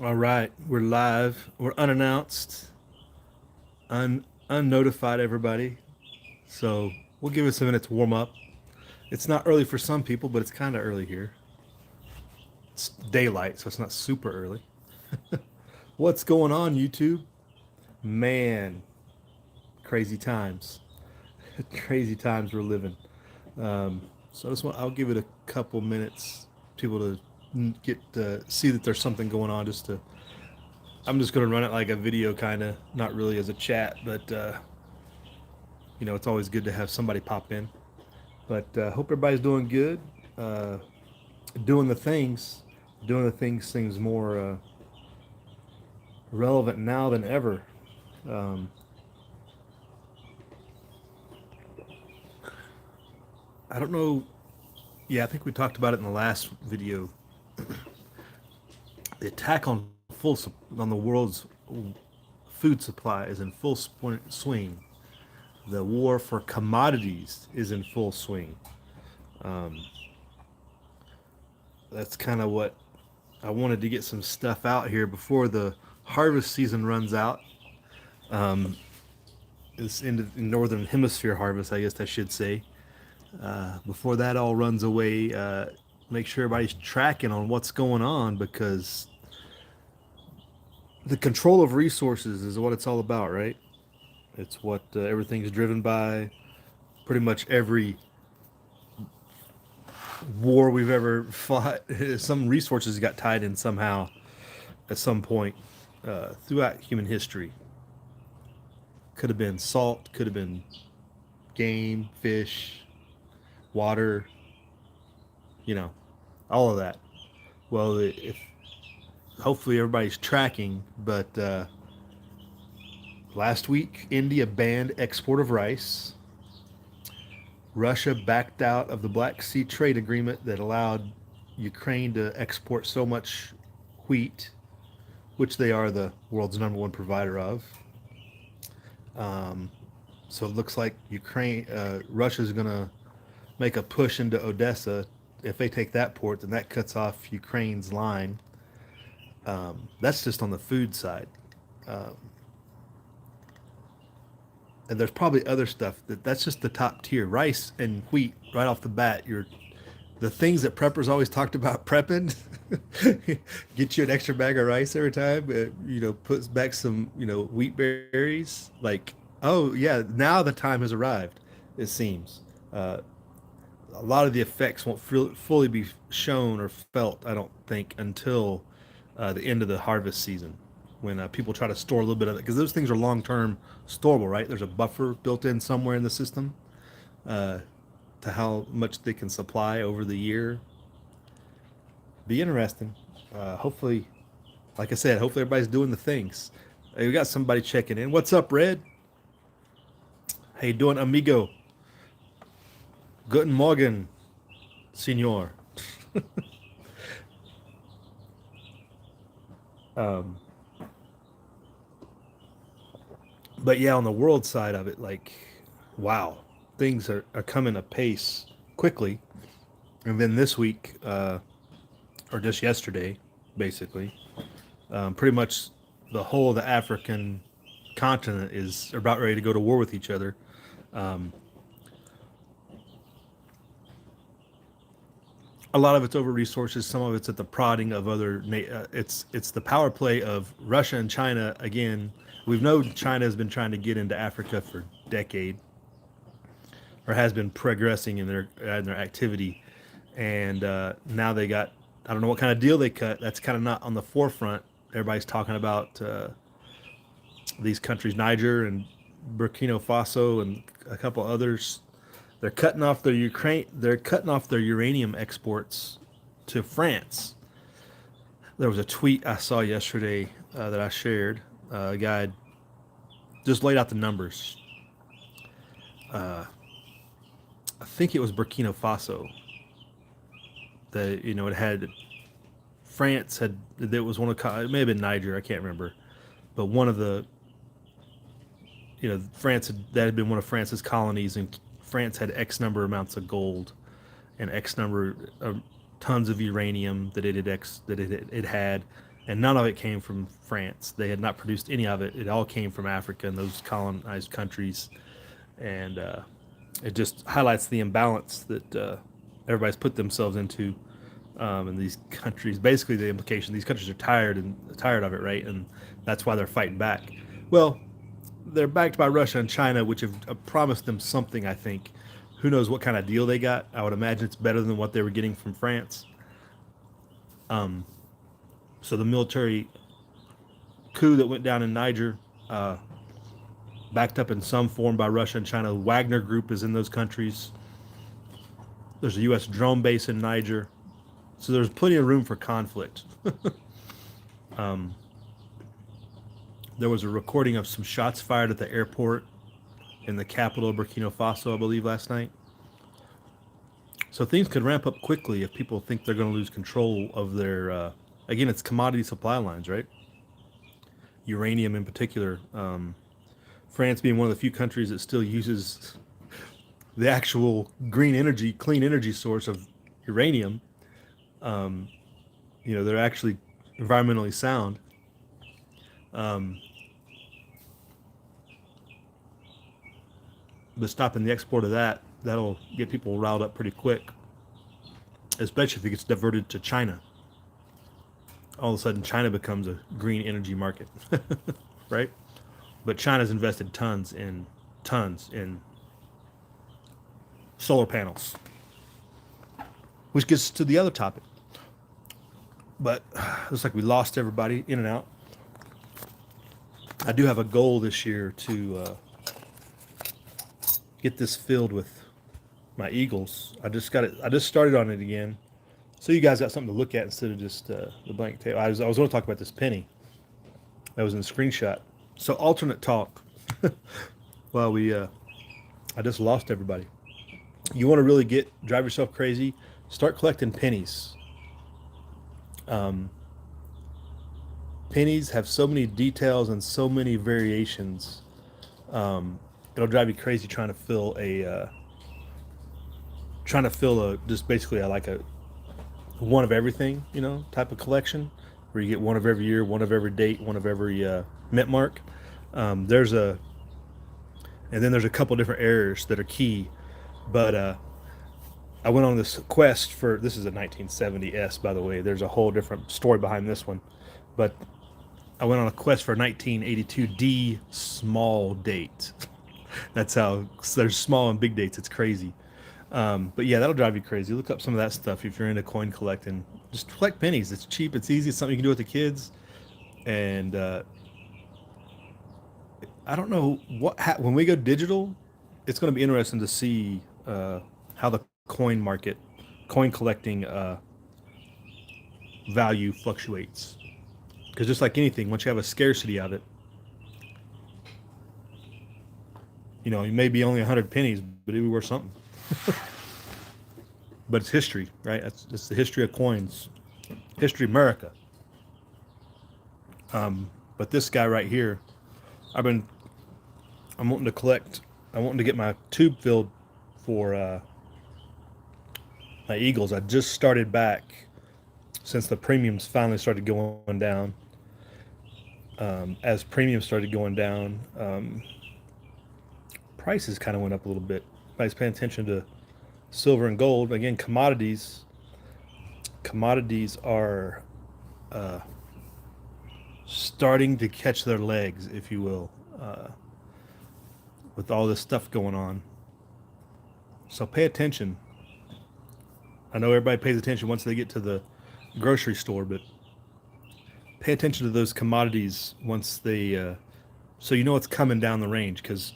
All right, we're live. We're unannounced, unnotified, everybody. So we'll give us a minute to warm up. It's not early for some people, but it's kind of early here. It's daylight, so it's not super early. What's going on, YouTube? Man, crazy times. Crazy times we're living. So I just want, I'll give it a couple minutes, people to get see that there's something going on. I'm just gonna run it like a video, kind of, not really as a chat, but it's always good to have somebody pop in. But hope everybody's doing good. Uh, doing the things, doing the things seems more relevant now than ever. Um, I don't know. Yeah, I think we talked about it in the last video. The attack on the world's food supply is in full swing. The war for commodities is in full swing. Um, that's kind of what I wanted to get some stuff out here before the harvest season runs out. Um, it's in northern hemisphere harvest, I guess I should say. Before that all runs away, make sure everybody's tracking on what's going on, because the control of resources is what it's all about, right? It's what everything's driven by. Pretty much every war we've ever fought, some resources got tied in somehow at some point throughout human history. Could have been salt, could have been game, fish, water, you know, all of that. Well, if hopefully everybody's tracking, but last week India banned export of rice. Russia backed out of the Black Sea trade agreement that allowed Ukraine to export so much wheat, which they are the world's number one provider of. Um, so it looks like Russia's going to make a push into Odessa. If they take that port, then that cuts off Ukraine's line. That's just on the food side. Um, and there's probably other stuff that's just the top tier. Rice and wheat right off the bat. You're the things that preppers always talked about prepping. Get you an extra bag of rice every time. Puts back some wheat berries. Like, oh yeah, now the time has arrived. It seems. A lot of the effects won't fully be shown or felt, I don't think, until the end of the harvest season, when people try to store a little bit of it, because those things are long term storable, right? There's a buffer built in somewhere in the system uh, to how much they can supply over the year. Be interesting. Hopefully, like I said, hopefully everybody's doing the things. Hey, we got somebody checking in. What's up, Red? How you doing, amigo? Guten Morgen, senor. um, but yeah, on the world side of it, like, wow, things are coming apace quickly. And then this week, or just yesterday, basically, pretty much the whole of the African continent is about ready to go to war with each other. Um, a lot of it's over resources. Some of it's at the prodding of it's the power play of Russia and China again. We've known China has been trying to get into Africa for a decade, or has been progressing in their activity, and now they got, I don't know what kind of deal they cut. That's kind of not on the forefront. Everybody's talking about these countries, Niger and Burkina Faso and a couple others. They're cutting off their Ukraine. They're cutting off their uranium exports to France. There was a tweet I saw yesterday that I shared. A guy just laid out the numbers. Uh, I think it was Burkina Faso. That it had France had, it was one of, it may have been Niger, I can't remember, but one of the, France that had been one of France's colonies, and France had X number amounts of gold and X number of tons of uranium that it had and none of it came from France. They had not produced any of it. It all came from Africa and those colonized countries, and it just highlights the imbalance that everybody's put themselves into in these countries. Basically, the implication: these countries are tired of it, right? And that's why they're fighting back. Well, they're backed by Russia and China, which have promised them something. I think. Who knows what kind of deal they got? I would imagine it's better than what they were getting from France. Um, so the military coup that went down in Niger, backed up in some form by Russia and China. Wagner Group is in those countries. There's a U.S. drone base in Niger. So there's plenty of room for conflict. um, there was a recording of some shots fired at the airport in the capital of Burkina Faso, I believe, last night. So things could ramp up quickly if people think they're going to lose control of their, again, it's commodity supply lines, right? Uranium in particular. France being one of the few countries that still uses the actual green energy, clean energy source of uranium. Um, they're actually environmentally sound. Um, but stopping the export of that'll get people riled up pretty quick, especially if it gets diverted to China. All of a sudden, China becomes a green energy market, right? But China's invested tons in solar panels, which gets to the other topic. But looks like we lost everybody in and out. I do have a goal this year to get this filled with my Eagles. I just started on it again, so you guys got something to look at instead of just the blank table. I was going to talk about this penny that was in the screenshot. So alternate talk. Well, I just lost everybody. You want to really drive yourself crazy? Start collecting pennies. Pennies have so many details and so many variations. It'll drive you crazy trying to fill just basically like a one of everything, type of collection, where you get one of every year, one of every date, one of every mint mark. And then there's a couple different errors that are key, but I went on this quest for, this is a 1970S, by the way. There's a whole different story behind this one, but I went on a quest for 1982D small date. That's how there's small and big dates. It's crazy. But yeah, that'll drive you crazy. Look up some of that stuff if you're into coin collecting. Just collect pennies. It's cheap. It's easy. It's something you can do with the kids. And I don't know when we go digital, it's going to be interesting to see how the coin collecting value fluctuates. Because just like anything, once you have a scarcity of it, it may be only 100 pennies, but it would be worth something. But it's history, right? It's the history of coins, history of America. But this guy right here, I'm wanting to collect. I'm wanting to get my tube filled for my Eagles. I just started back since the premiums finally started going down. As premiums started going down, prices kind of went up a little bit. Everybody's paying attention to silver and gold. Again, commodities are starting to catch their legs, if you will, with all this stuff going on. So pay attention. I know everybody pays attention once they get to the grocery store, but pay attention to those commodities once they, so it's coming down the range, because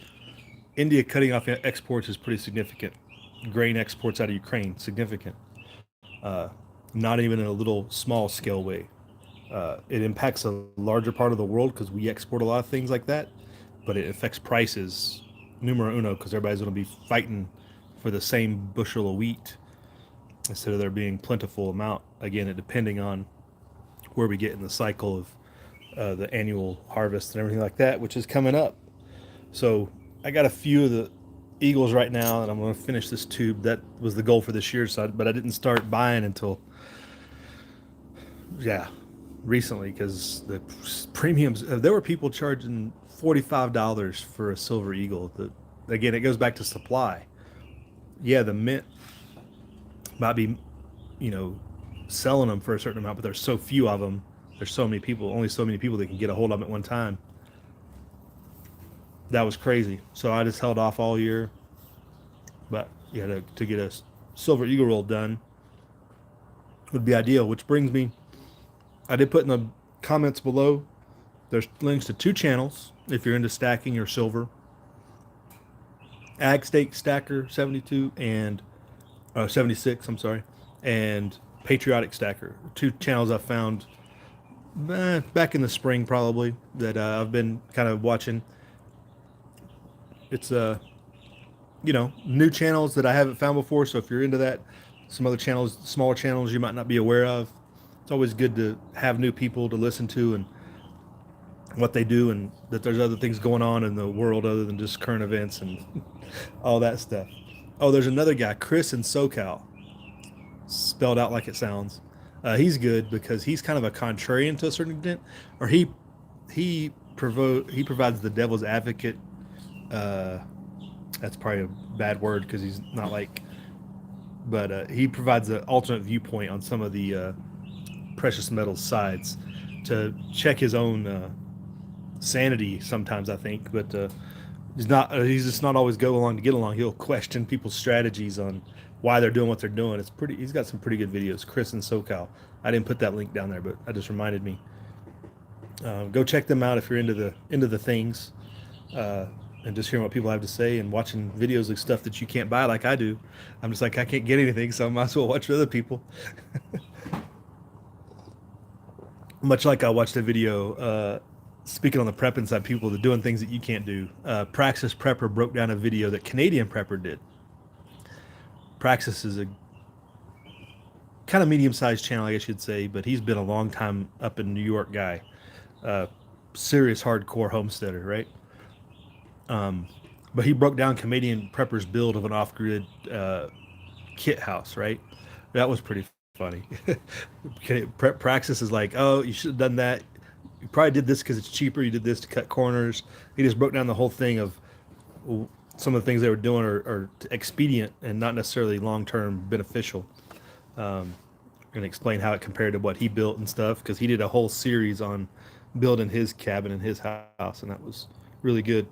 India cutting off exports is pretty significant. Grain exports out of Ukraine, significant. Not even in a little small scale way. It impacts a larger part of the world because we export a lot of things like that, but it affects prices numero uno because everybody's going to be fighting for the same bushel of wheat instead of there being plentiful amount. Again, it depending on where we get in the cycle of the annual harvest and everything like that, which is coming up. So I got a few of the Eagles right now, and I'm going to finish this tube. That was the goal for this year, but I didn't start buying until, recently because the premiums. There were people charging $45 for a Silver Eagle. Again, it goes back to supply. Yeah, the mint might be, you know, selling them for a certain amount, but there's so few of them. There's so many people, only so many people that can get a hold of them at one time. That was crazy. So I just held off all year. But yeah, to get a Silver Eagle roll done would be ideal. Which brings me, I did put in the comments below. There's links to 2 channels if you're into stacking or silver. Ag Stake Stacker 72 and 76. I'm sorry, and Patriotic Stacker. 2 channels I found back in the spring probably that I've been kind of watching. It's new channels that I haven't found before. So if you're into that, some other channels, smaller channels you might not be aware of, it's always good to have new people to listen to and what they do, and that there's other things going on in the world other than just current events and all that stuff. Oh, there's another guy, Chris in SoCal, spelled out like it sounds. He's good because he's kind of a contrarian to a certain extent, or he provides the devil's advocate. That's probably a bad word because he's not like, but he provides an alternate viewpoint on some of the precious metals sides to check his own sanity sometimes, I think. But he's just not always go along to get along. He'll question people's strategies on why they're doing what they're doing. He's got some pretty good videos. Chris in SoCal. I didn't put that link down there, but I just reminded me. Go check them out if you're into the things. And just hearing what people have to say and watching videos of stuff that you can't buy like I do. I'm just like, I can't get anything, so I might as well watch other people. Much like I watched a video speaking on the prepping side, people that are doing things that you can't do. Praxis Prepper broke down a video that Canadian Prepper did. Praxis is a kind of medium-sized channel, I guess you'd say, but he's been a long time up in New York guy. Serious hardcore homesteader, right? But he broke down Canadian Prepper's build of an off-grid kit house, right? That was pretty funny. Praxis is like, oh, you should have done that. You probably did this because it's cheaper. You did this to cut corners. He just broke down the whole thing of some of the things they were doing are expedient and not necessarily long-term beneficial. And explain how it compared to what he built and stuff, because he did a whole series on building his cabin in his house, and that was really good.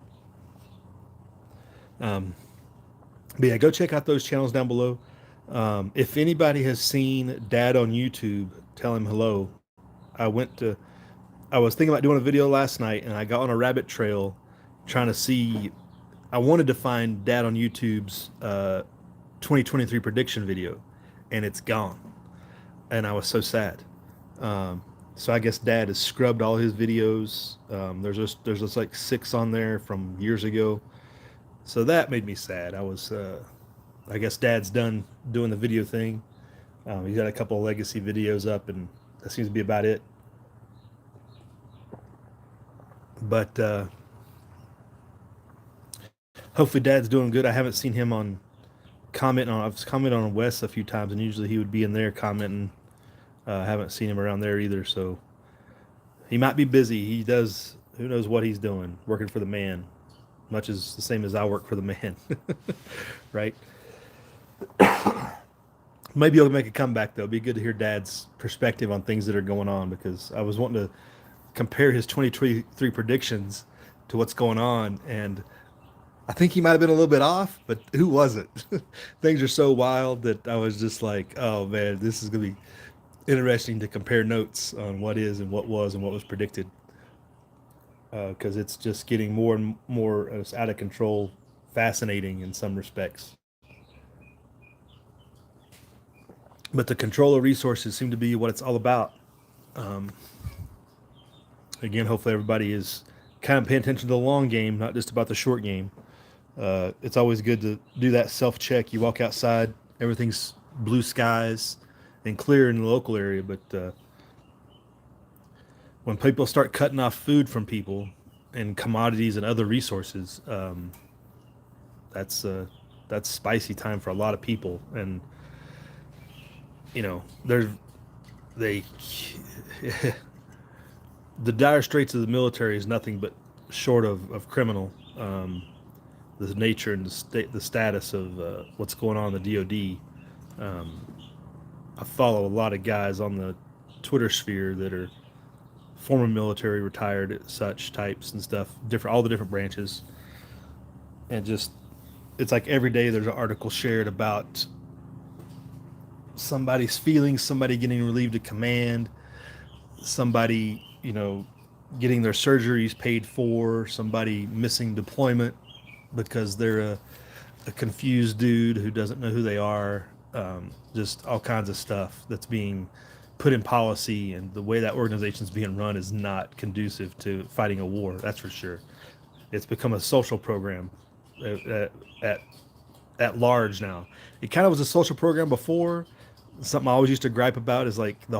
But yeah, go check out those channels down below. If anybody has seen Dad on YouTube, tell him hello. I was thinking about doing a video last night, and I got on a rabbit trail trying to see. I wanted to find Dad on YouTube's 2023 prediction video, and it's gone. And I was so sad. So I guess Dad has scrubbed all his videos. There's just like 6 on there from years ago. So that made me sad. I guess Dad's done doing the video thing. He's got a couple of legacy videos up, and that seems to be about it. But hopefully Dad's doing good. I haven't seen him on I've commented on Wes a few times, and usually he would be in there commenting. I haven't seen him around there either, so he might be busy. He does, who knows what he's doing, working for the man, much as the same as I work for the man, right? Maybe he'll make a comeback, though. It'd be good to hear Dad's perspective on things that are going on, because I was wanting to compare his 2023 predictions to what's going on, and I think he might have been a little bit off, but who wasn't? Things are so wild that I was just like, oh man, this is going to be interesting to compare notes on what is and what was predicted. Because it's just getting more and more out of control, fascinating in some respects. But the control of resources seem to be what it's all about. Again, hopefully everybody is kind of paying attention to the long game, not just about the short game. It's always good to do that self-check. You walk outside, everything's blue skies and clear in the local area, but when people start cutting off food from people and commodities and other resources, that's spicy time for a lot of people. And you know, the dire straits of the military is nothing but short of criminal. The nature and the status of what's going on in the DoD. I follow a lot of guys on the Twitter sphere that are former military, retired, such types and stuff, different, all the different branches, and just it's like every day there's an article shared about somebody's feelings, somebody getting relieved of command, somebody getting their surgeries paid for, somebody missing deployment because they're a confused dude who doesn't know who they are. Just all kinds of stuff that's being put in policy, and the way that organization's being run is not conducive to fighting a war. That's for sure. It's become a social program at at large now. It kind of was a social program before. Something I always used to gripe about is like the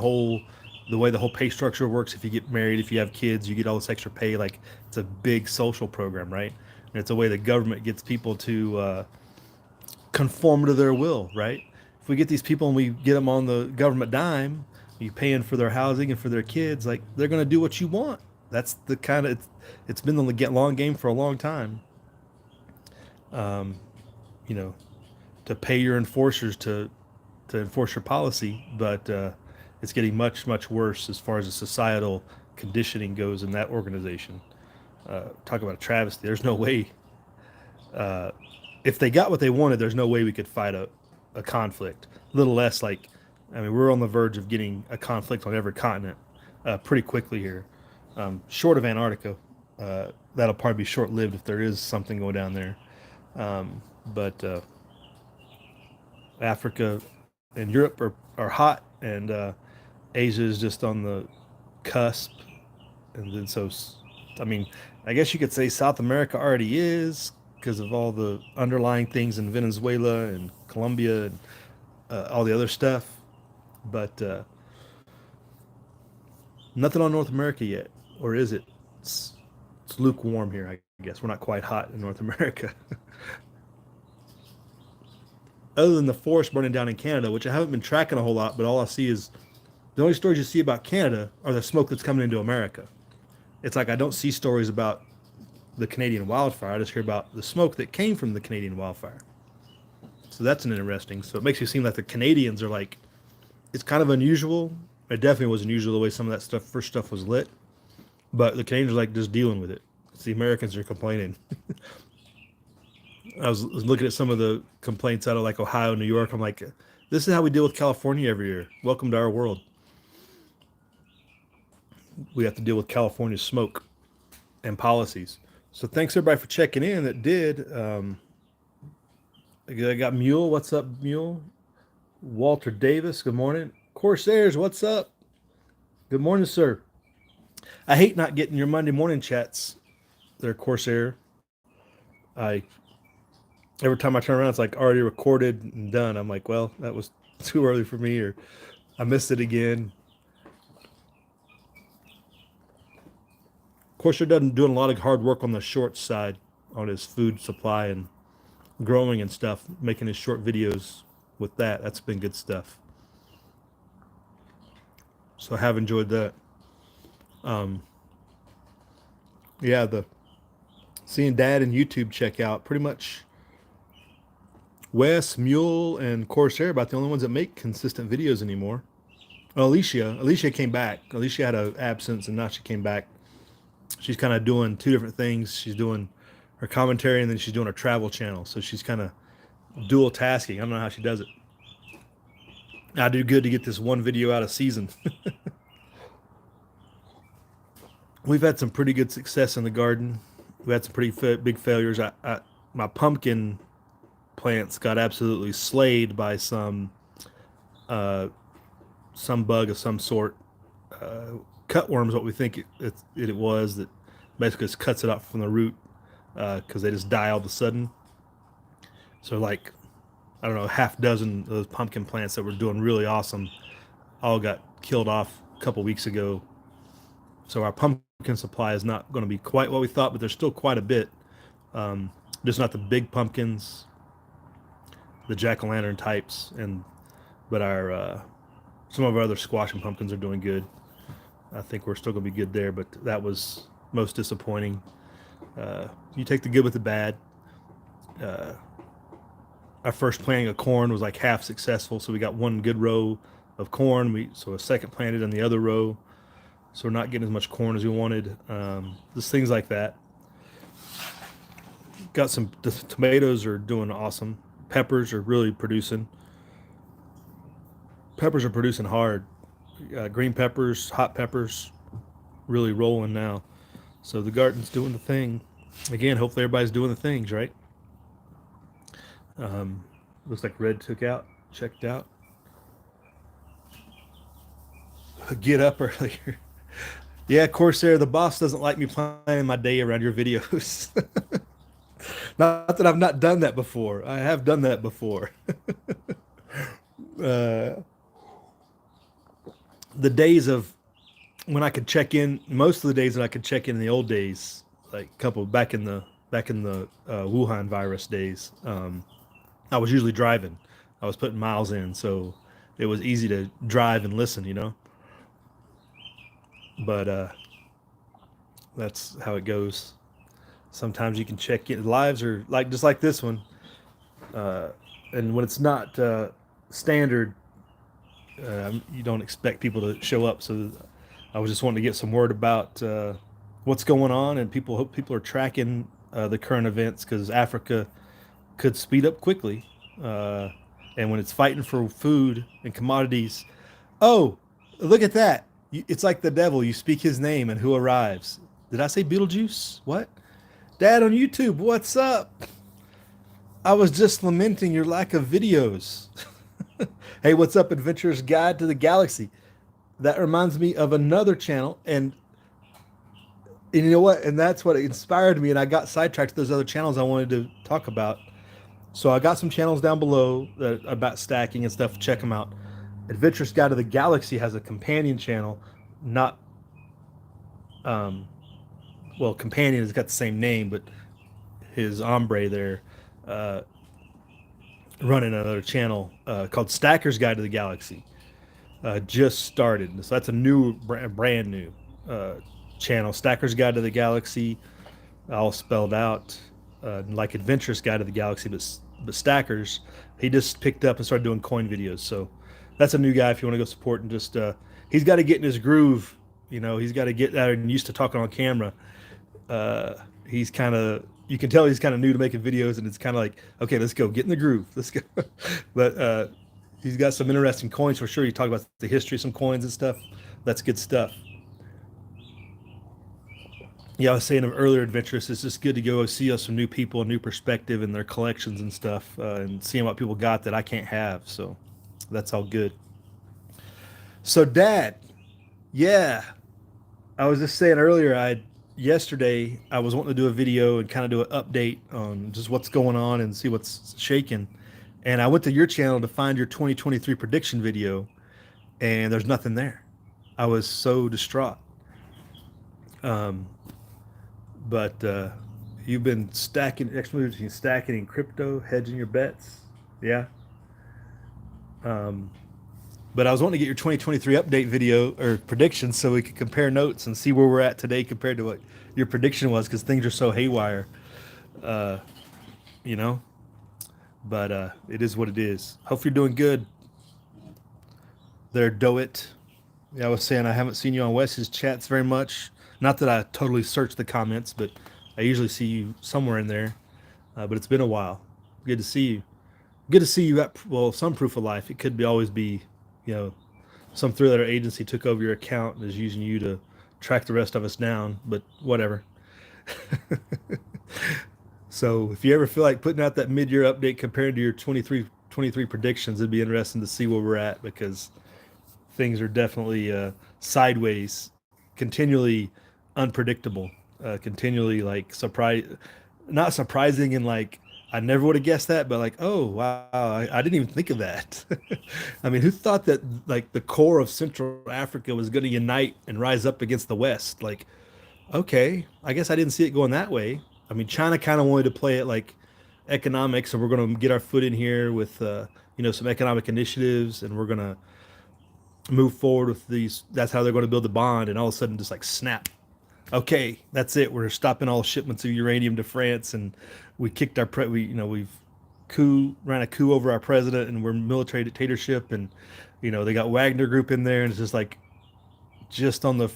way the whole pay structure works. If you get married, if you have kids, you get all this extra pay. Like it's a big social program, right? And it's a way the government gets people to conform to their will, right? If we get these people and we get them on the government dime, you paying for their housing and for their kids, like they're going to do what you want. That's the kind of it's been the get long game for a long time. Um, you know, to pay your enforcers to enforce your policy, but it's getting much worse as far as the societal conditioning goes in that organization. Talk about a travesty. There's no way uh, if they got what they wanted, there's no way we could fight a conflict. A little less like, I mean, we're on the verge of getting a conflict on every continent pretty quickly here. Short of Antarctica, that'll probably be short lived if there is something going down there. But Africa and Europe are hot, and Asia is just on the cusp. And then so, I mean, I guess you could say South America already is because of all the underlying things in Venezuela and Colombia and all the other stuff. But nothing on North America yet, or is it? It's lukewarm here, I guess. We're not quite hot in North America. Other than the forest burning down in Canada, which I haven't been tracking a whole lot, but all I see is the only stories you see about Canada are the smoke that's coming into America. It's like I don't see stories about the Canadian wildfire. I just hear about the smoke that came from the Canadian wildfire. So that's an interesting. So it makes you seem like the Canadians are like, it's kind of unusual. It definitely was unusual the way some of that stuff, first stuff was lit. But the Canadians are like just dealing with it. It's the Americans are complaining. I was looking at some of the complaints out of like Ohio, New York. I'm like, this is how we deal with California every year. Welcome to our world. We have to deal with California's smoke and policies. So thanks everybody for checking in. That did. I got Mule. What's up, Mule? Walter Davis. Good morning. Corsairs. What's up? Good morning, sir. I hate not getting your Monday morning chats. They're Corsair. I every time I turn around, it's like already recorded and done. I'm like, well, that was too early for me, or I missed it again. Corsair doing a lot of hard work on the short side on his food supply and growing and stuff, making his short videos with that. That's been good stuff. So I have enjoyed that. Yeah, the seeing Dad and YouTube check out pretty much Wes, Mule, and Corsair about the only ones that make consistent videos anymore. Well, Alicia came back. Alicia had an absence, and now she came back. She's kind of doing two different things. She's doing her commentary, and then she's doing her travel channel. So she's kind of dual tasking. I don't know how she does it. I do good to get this one video out of season. We've had some pretty good success in the garden. We had some pretty big failures. My pumpkin plants got absolutely slayed by some bug of some sort. Cutworms, what we think it was, that basically just cuts it off from the root because they just die all of a sudden. So like, I don't know, half dozen of those pumpkin plants that were doing really awesome all got killed off a couple weeks ago. So our pumpkin supply is not going to be quite what we thought, but there's still quite a bit. Just not the big pumpkins, the jack-o'-lantern types, but our some of our other squash and pumpkins are doing good. I think we're still going to be good there, but that was most disappointing. You take the good with the bad. Uh, our first planting of corn was like half successful, so we got one good row of corn. So a second planted on the other row, so we're not getting as much corn as we wanted. Just things like that. Got some. The tomatoes are doing awesome. Peppers are really producing. Peppers are producing hard. Green peppers, hot peppers, really rolling now. So the garden's doing the thing. Again, hopefully everybody's doing the things right. Um, Looks like Red took out, checked out. Get up earlier. Yeah, Corsair, the boss doesn't like me planning my day around your videos. Not that I've not done that before. I have done that before. uh, the days of when I could check in, most of the days that I could check in the old days, like a couple back in the Wuhan virus days, I was usually driving. I was putting miles in, so it was easy to drive and listen. But that's how it goes. Sometimes you can check in. Lives are like just like this one, uh, and when it's not standard, you don't expect people to show up. So I was just wanting to get some word about what's going on, and hope people are tracking the current events because Africa could speed up quickly. Uh, and when it's fighting for food and commodities, oh, look at that! It's like the devil. You speak his name, and who arrives? Did I say Beetlejuice? What? Dad on YouTube, what's up? I was just lamenting your lack of videos. Hey, what's up, Adventurer's Guide to the Galaxy? That reminds me of another channel, and you know what? And that's what inspired me, and I got sidetracked to those other channels I wanted to talk about. So I got some channels down below about stacking and stuff. Check them out. Adventurous Guide to the Galaxy has a companion channel, not um, well, companion has got the same name, but his hombre there uh, running another channel called Stacker's Guide to the Galaxy. Just started, so that's a new, brand new uh, channel. Stacker's Guide to the Galaxy, all spelled out like Adventurous Guide to the Galaxy, but Stackers. He just picked up and started doing coin videos. So that's a new guy if you want to go support and just he's got to get in his groove. He's got to get out and used to talking on camera. He's kind of you can tell he's kind of new to making videos, and it's kind of like, okay, let's go, get in the groove, let's go. But he's got some interesting coins for sure. You talk about the history of some coins and stuff. That's good stuff. Yeah, I was saying of earlier adventures, it's just good to go see some new people, a new perspective in their collections and stuff, and seeing what people got that I can't have. So that's all good. So, Dad, yeah, I was just saying earlier, yesterday I was wanting to do a video and kind of do an update on just what's going on and see what's shaking. And I went to your channel to find your 2023 prediction video, and there's nothing there. I was so distraught. Um, but you've been stacking in crypto, hedging your bets. Yeah. Um, but I was wanting to get your 2023 update video or predictions so we could compare notes and see where we're at today compared to what your prediction was, because things are so haywire, uh, you know. But it is what it is. Hope you're doing good there, Doit. Yeah, I was saying I haven't seen you on Wes's chats very much. Not that I totally search the comments, but I usually see you somewhere in there. But it's been a while. Good to see you. Good to see you at some Proof of Life. It could always be, some three-letter agency took over your account and is using you to track the rest of us down. But whatever. So if you ever feel like putting out that mid-year update compared to your 23 predictions, it'd be interesting to see where we're at, because things are definitely sideways, continually unpredictable, continually like not surprising, and like I never would have guessed that, but like, oh wow, I didn't even think of that. I mean, who thought that like the core of Central Africa was going to unite and rise up against the West? Like, okay, I guess I didn't see it going that way. I mean, China kind of wanted to play it like economics, and we're going to get our foot in here with some economic initiatives, and we're going to move forward with these. That's how they're going to build the bond, and all of a sudden, just like snap. Okay, that's it. We're stopping all shipments of uranium to France, and we kicked our we've ran a coup over our president, and we're military dictatorship, and they got Wagner Group in there, and it's just like just on the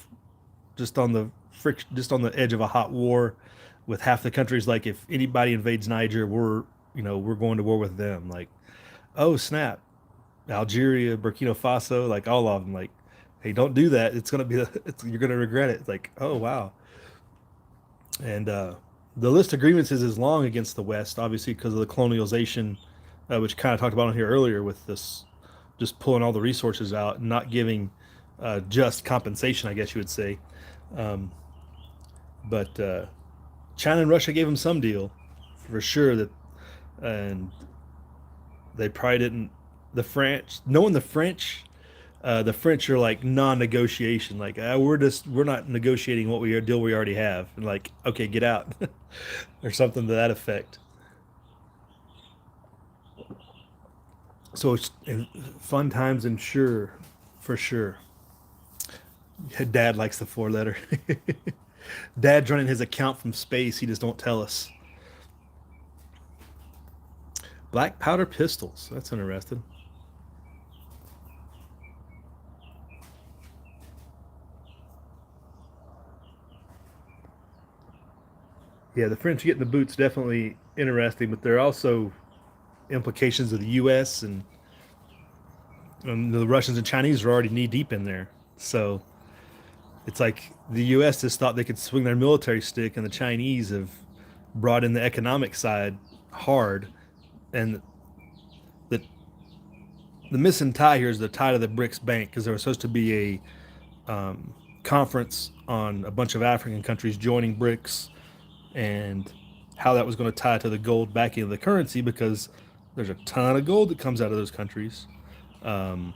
just on the edge of a hot war with half the countries. Like if anybody invades Niger, we're going to war with them. Like, oh snap, Algeria, Burkina Faso, like all of them. Like, hey, don't do that. It's gonna be you're gonna regret it. Like, oh wow. And the list of grievances is long against the West, obviously because of the colonialization, which kind of talked about on here earlier with this, just pulling all the resources out and not giving just compensation, I guess you would say. Um, but China and Russia gave them some deal, for sure. And they probably didn't. The French, knowing the French are like non-negotiation. Like we're not negotiating what deal we already have. And like, okay, get out, or something to that effect. So it's fun times, and sure, for sure. Dad likes the four letter. Dad's running his account from space. He just don't tell us. Black powder pistols. That's interesting. Yeah, the French getting the boots definitely interesting, but there are also implications of the U.S. and the Russians and Chinese are already knee deep in there. So it's like the U.S. just thought they could swing their military stick, and the Chinese have brought in the economic side hard. And the the missing tie here is the tie to the BRICS Bank, because there was supposed to be a conference on a bunch of African countries joining BRICS, and how that was going to tie to the gold backing of the currency, because there's a ton of gold that comes out of those countries. Um,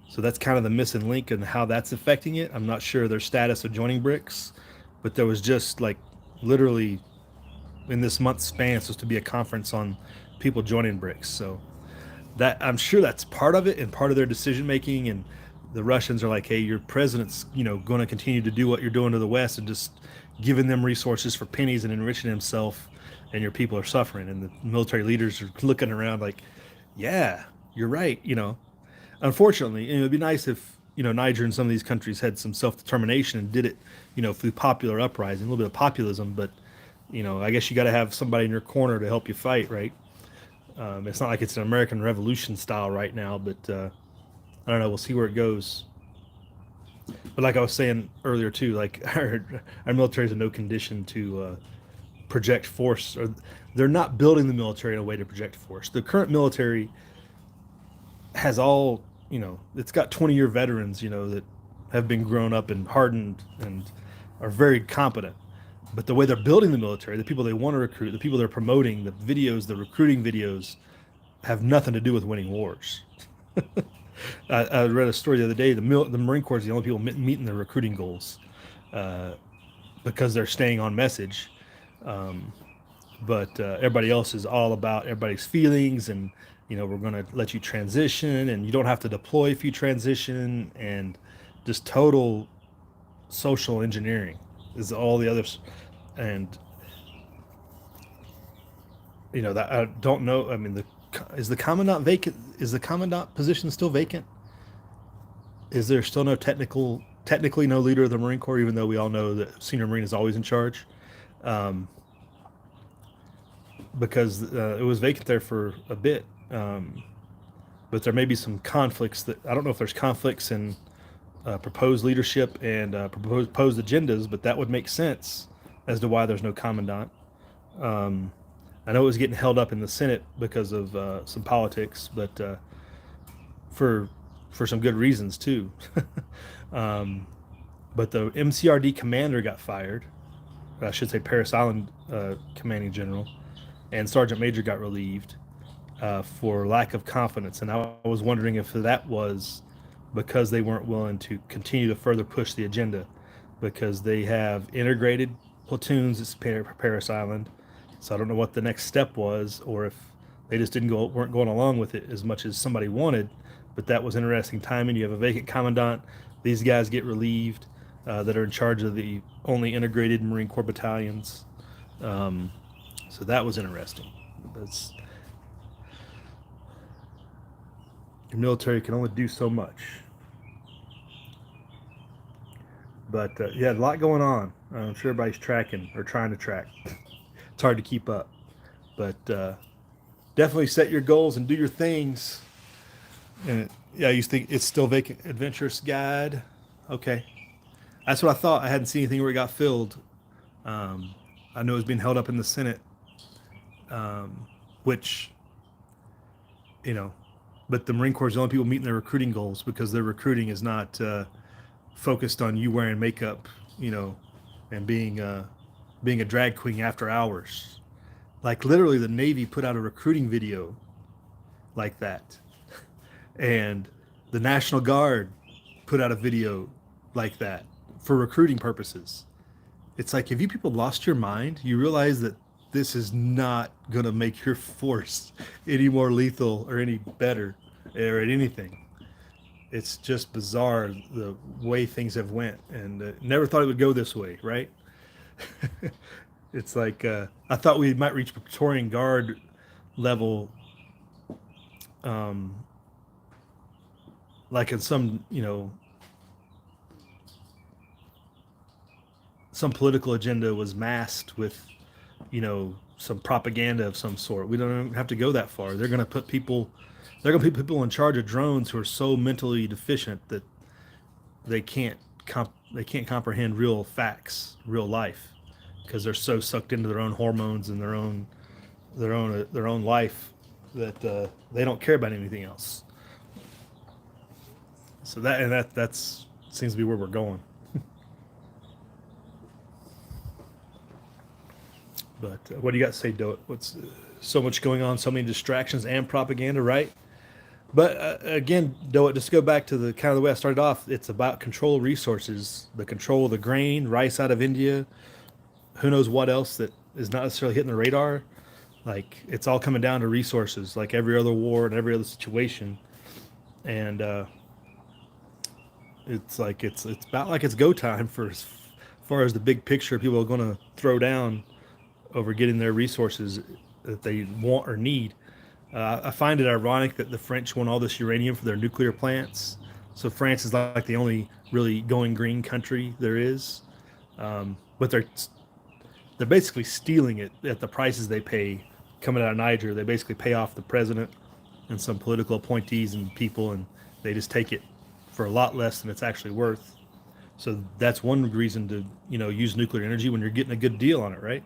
so that's kind of the missing link and how that's affecting it. I'm not sure their status of joining BRICS, but there was just like literally in this month's span supposed to be a conference on people joining BRICS. So that I'm sure that's part of it and part of their decision making. And the Russians are like, hey, your president's going to continue to do what you're doing to the West and just giving them resources for pennies and enriching himself, and your people are suffering. And the military leaders are looking around like, yeah, you're right. Unfortunately, and it would be nice if Niger and some of these countries had some self determination and did it, through popular uprising, a little bit of populism. But I guess you got to have somebody in your corner to help you fight, right? It's not like it's an American Revolution style right now, but I don't know. We'll see where it goes. But like I was saying earlier too, like our military is in no condition to project force, or they're not building the military in a way to project force. The current military has all it's got 20-year veterans, that have been grown up and hardened and are very competent. But the way they're building the military, the people they want to recruit, the people they're promoting, the videos, the recruiting videos, have nothing to do with winning wars. I read a story the other day. The Marine Corps is the only people meeting their recruiting goals, uh, because they're staying on message. Um, but everybody else is all about everybody's feelings, and we're going to let you transition, and you don't have to deploy if you transition, and just total social engineering is all the others. And that I don't know. I mean, the is the commandant vacant? Is the commandant position still vacant? Is there still technically no leader of the Marine Corps, even though we all know that senior Marine is always in charge? Um, because it was vacant there for a bit. But there may be some conflicts that I don't know if there's conflicts in proposed leadership and proposed agendas, but that would make sense as to why there's no commandant. Um, I know it was getting held up in the Senate because of some politics, but for for some good reasons too. um, but the MCRD commander got fired. I should say Paris Island commanding general, and Sergeant Major got relieved for lack of confidence. And I was wondering if that was because they weren't willing to continue to further push the agenda, because they have integrated platoons at Paris Island. So I don't know what the next step was, or if they just didn't go weren't going along with it as much as somebody wanted, but that was interesting timing. You have a vacant commandant. These guys get relieved that are in charge of the only integrated Marine Corps battalions. So that was interesting. That's, your military can only do so much. But yeah, a lot going on. I'm sure everybody's tracking or trying to track. It's hard to keep up. But definitely set your goals and do your things. And yeah, you think it's still vacant adventurous guide? Okay, that's what I thought. I hadn't seen anything where it got filled. I know it's being held up in the Senate, which, you know, but the Marine Corps is the only people meeting their recruiting goals because their recruiting is not focused on you wearing makeup, you know, and being a drag queen after hours. Like literally, the Navy put out a recruiting video like that, and the National Guard put out a video like that for recruiting purposes. It's like, have you people lost your mind? You realize that this is not going to make your force any more lethal or any better or at anything. It's just bizarre the way things have went, and never thought it would go this way, right? It's like I thought we might reach Praetorian Guard level, um, like in some, you know, some political agenda was masked with, you know, some propaganda of some sort. We don't have to go that far. They're going to put people in charge of drones who are so mentally deficient that they can't comprehend real facts, real life, because they're so sucked into their own hormones and their own life that they don't care about anything else. So that seems to be where we're going. But what do you got to say, Doe? What's so much going on, so many distractions and propaganda, right? But again, Doe, just to go back to the kind of the way I started off, it's about control of resources, the control of the grain, rice out of India, who knows what else that is not necessarily hitting the radar. Like it's all coming down to resources, like every other war and every other situation, and it's like it's about like it's go time for as far as the big picture. People are going to throw down over getting their resources that they want or need. I find it ironic that the French want all this uranium for their nuclear plants. So France is like the only really going green country there is, but they're basically stealing it at the prices they pay coming out of Niger. They basically pay off the president and some political appointees and people, and they just take it for a lot less than it's actually worth. So that's one reason to, you know, use nuclear energy when you're getting a good deal on it, right?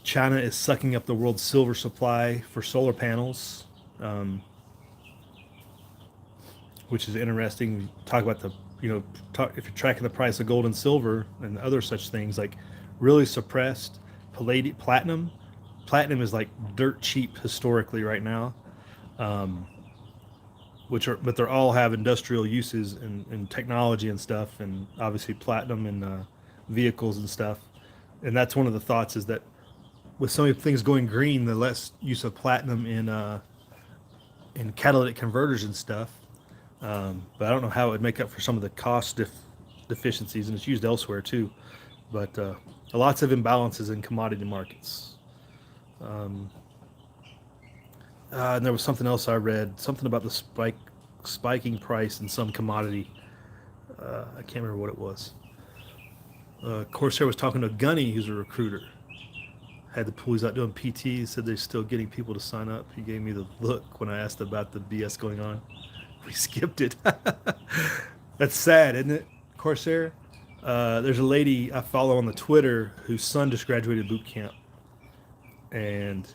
China is sucking up the world's silver supply for solar panels, which is interesting. We talk about the, you know, if you're tracking the price of gold and silver and other such things, like really suppressed platinum. Platinum is like dirt cheap historically right now, but they all have industrial uses and technology and stuff, and obviously platinum in vehicles and stuff. And that's one of the thoughts is that with so many things going green, the less use of platinum in catalytic converters and stuff. But I don't know how it would make up for some of the cost deficiencies, and it's used elsewhere too. But lots of imbalances in commodity markets. And there was something else I read, something about the spiking price in some commodity. I can't remember what it was. Corsair was talking to Gunny, who's a recruiter. Had the police out doing PT. He said they're still getting people to sign up. He gave me the look when I asked about the BS going on. We skipped it. That's sad, isn't it, Corsair? There's a lady I follow on the Twitter whose son just graduated boot camp, and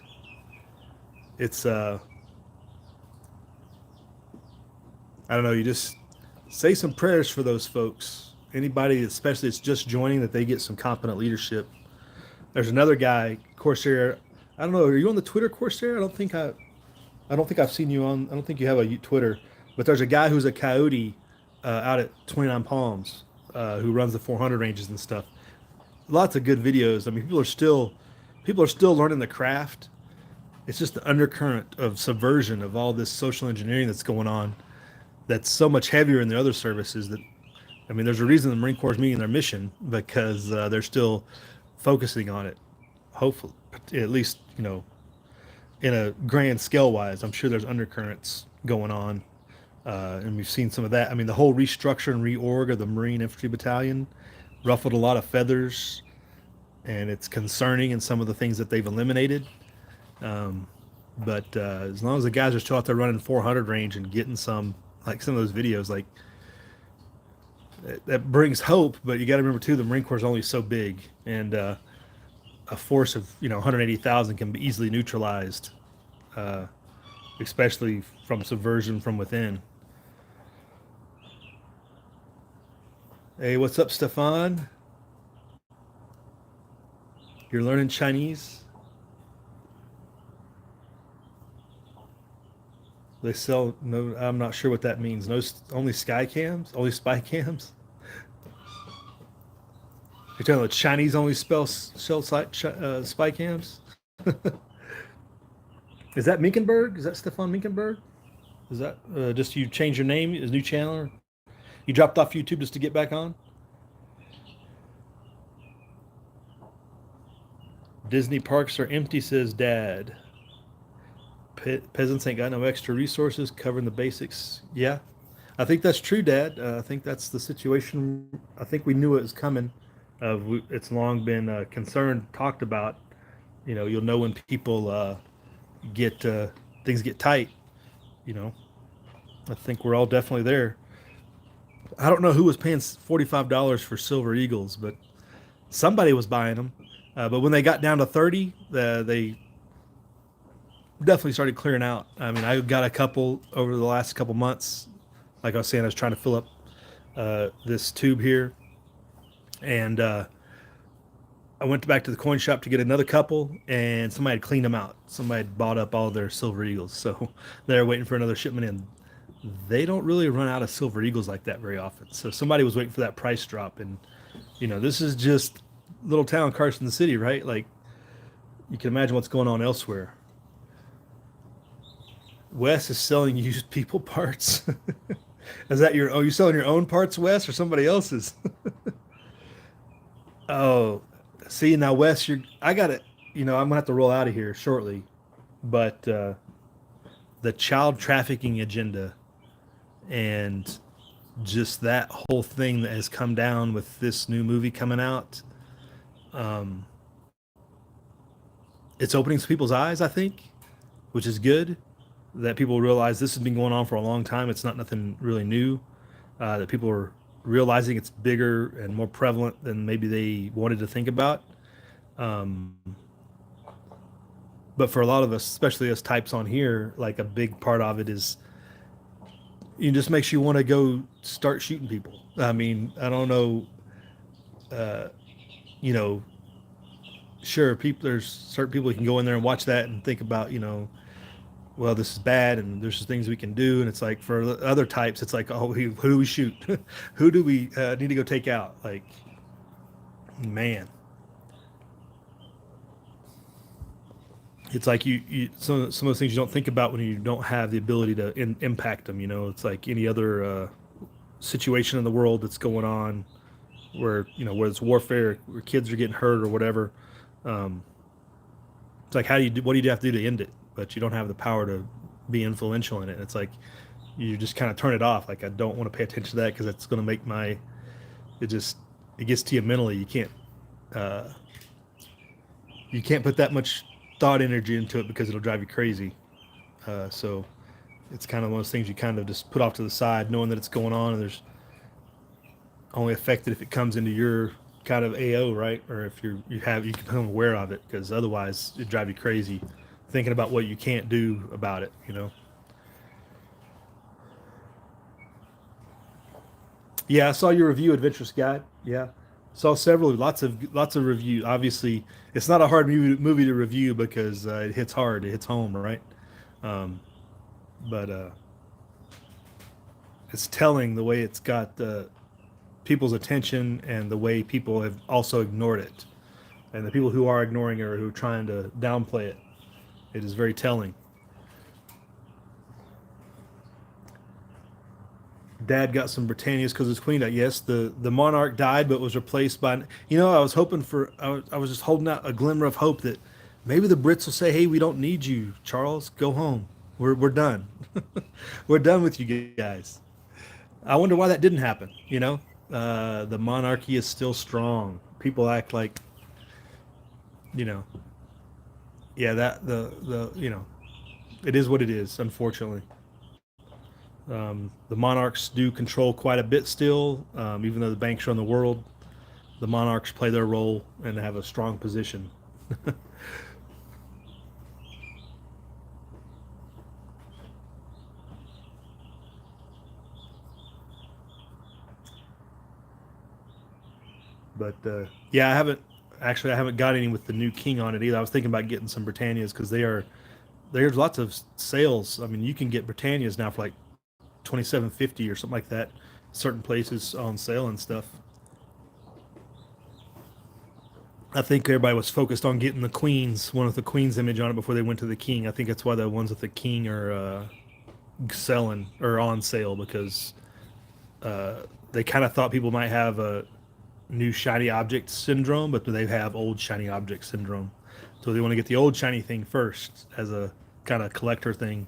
it's I don't know. You just say some prayers for those folks. Anybody, especially that's just joining, that they get some competent leadership. There's another guy, Corsair. I don't know. Are you on the Twitter, Corsair? I don't think I've seen you on. I don't think you have a Twitter. But there's a guy who's a coyote out at 29 Palms who runs the 400 ranges and stuff. Lots of good videos. I mean, people are still learning the craft. It's just the undercurrent of subversion of all this social engineering that's going on. That's so much heavier in the other services that, I mean, there's a reason the Marine Corps is meeting their mission because they're still focusing on it. Hopefully, at least, in a grand scale wise, I'm sure there's undercurrents going on, and we've seen some of that. I mean, the whole restructure and reorg of the Marine Infantry Battalion ruffled a lot of feathers, and it's concerning in some of the things that they've eliminated. Um, but as long as the guys are still out there running 400 range and getting some, like some of those videos, like that brings hope. But you got to remember too, the Marine Corps is only so big, and a force of 180,000 can be easily neutralized, uh, especially from subversion from within. Hey, what's up, Stefan? You're learning Chinese? They sell no. I'm not sure what that means. No, only sky cams, only spy cams. You're talking about Chinese only sell spy cams. Is that Minkenberg? Is that Stefan Minkenberg? Is that just you change your name, is new channel? Or you dropped off YouTube just to get back on? Disney parks are empty, says Dad. Peasants ain't got no extra resources covering the basics. Yeah, I think that's true, Dad. I think that's the situation. I think we knew it was coming. It's long been concerned, talked about. You'll know when people get things get tight. You know, I think we're all definitely there. I don't know who was paying $45 for Silver Eagles, but somebody was buying them. But when they got down to 30, they definitely started clearing out. I mean, I got a couple over the last couple months. Like I was saying, I was trying to fill up this tube here, and I went back to the coin shop to get another couple, and somebody had cleaned them out. Somebody had bought up all their Silver Eagles, so they're waiting for another shipment in. They don't really run out of Silver Eagles like that very often. So somebody was waiting for that price drop, and this is just little town Carson City, right? Like you can imagine what's going on elsewhere. Wes is selling used people parts. Is that your? Oh, you selling your own parts, Wes, or somebody else's? Oh, see now, Wes, you're. I got it. I'm gonna have to roll out of here shortly, but the child trafficking agenda and just that whole thing that has come down with this new movie coming out, um, it's opening some people's eyes, I think, which is good. That people realize this has been going on for a long time. It's not nothing really new. That people are realizing it's bigger and more prevalent than maybe they wanted to think about. Um, but for a lot of us, especially us types on here, like a big part of it is it just makes you want to go start shooting people. I mean, I don't know, uh, you know, sure, people there's certain people who can go in there and watch that and think about, well, this is bad and there's things we can do. And it's like for other types, it's like, oh, who do we shoot? Who do we need to go take out? Like, man, it's like some of those things you don't think about when you don't have the ability to impact them. It's like any other situation in the world that's going on where, whether it's warfare, where kids are getting hurt or whatever. Um, it's like, what do you have to do to end it? But you don't have the power to be influential in it. It's like you just kind of turn it off. Like I don't want to pay attention to that because it's going to make it gets to you mentally. Uh, you can't put that much thought energy into it because it'll drive you crazy. So it's kind of one of those things you kind of just put off to the side, knowing that it's going on, and there's only affected if it comes into your kind of AO, right? Or if you can become aware of it, because otherwise it drive you crazy thinking about what you can't do about it. Yeah, I saw your review, Adventurous Guide. Yeah, saw several, lots of review. Obviously, it's not a hard movie to review because it hits hard, it hits home, right? Um, but it's telling the way it's got people's attention and the way people have also ignored it, and the people who are ignoring it or who are trying to downplay it. It is very telling. Dad got some Britannias because his queen died. Yes, the monarch died, but was replaced by. I was hoping for. I was just holding out a glimmer of hope that maybe the Brits will say, "Hey, we don't need you, Charles. Go home. We're done. We're done with you guys." I wonder why that didn't happen. The monarchy is still strong. People act like, you know, yeah, that it is what it is. Unfortunately. The monarchs do control quite a bit still, even though the banks run the world. The monarchs play their role and have a strong position. But yeah, I haven't got any with the new king on it either. I was thinking about getting some Britannias because there's lots of sales. I mean, you can get Britannias now for like 27.50 or something like that. Certain places on sale and stuff. I think everybody was focused on getting the queens, one with the queen's image on it before they went to the king. I think that's why the ones with the king are selling or on sale because they kind of thought people might have a new shiny object syndrome, but they have old shiny object syndrome. So they want to get the old shiny thing first as a kind of collector thing,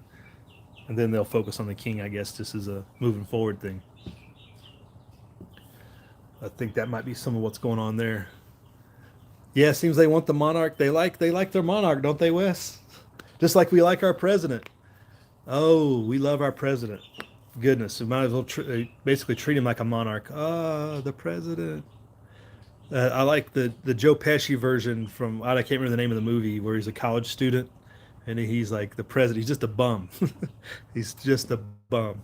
and then they'll focus on the king. I guess this is a moving forward thing. I think that might be some of what's going on there. Yeah, it seems they want the monarch. They like their monarch, don't they, Wes? Just like we like our president. Oh, we love our president. Goodness, we might as well basically treat him like a monarch. Ah, the president. I like the Joe Pesci version from I can't remember the name of the movie where he's a college student and he's like the president. He's just a bum. He's just a bum.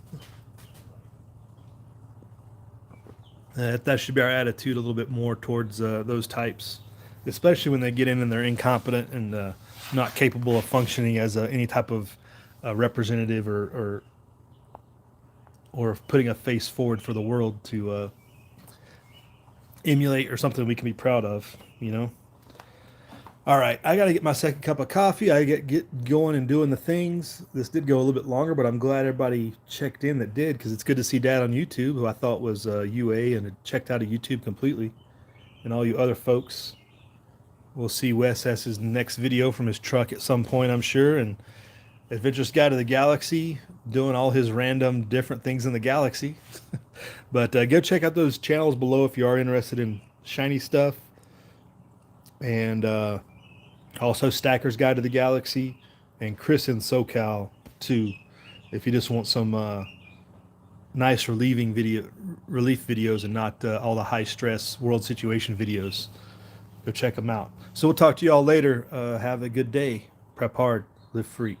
That should be our attitude a little bit more towards those types, especially when they get in and they're incompetent and not capable of functioning as any type of representative or putting a face forward for the world to emulate or something we can be proud of. All right, I got to get my second cup of coffee. I get going and doing the things. This did go a little bit longer, but I'm glad everybody checked in that did because it's good to see Dad on YouTube, who I thought was UA and had checked out of YouTube completely. And all you other folks, we'll see Wes has his next video from his truck at some point, I'm sure. And Adventurous Guide to the Galaxy, doing all his random different things in the galaxy. But go check out those channels below if you are interested in shiny stuff. And also Stacker's Guide to the Galaxy and Chris in SoCal too, if you just want some nice relief videos and not all the high stress world situation videos. Go check them out. So we'll talk to you all later. Have a good day. Prep hard, live free.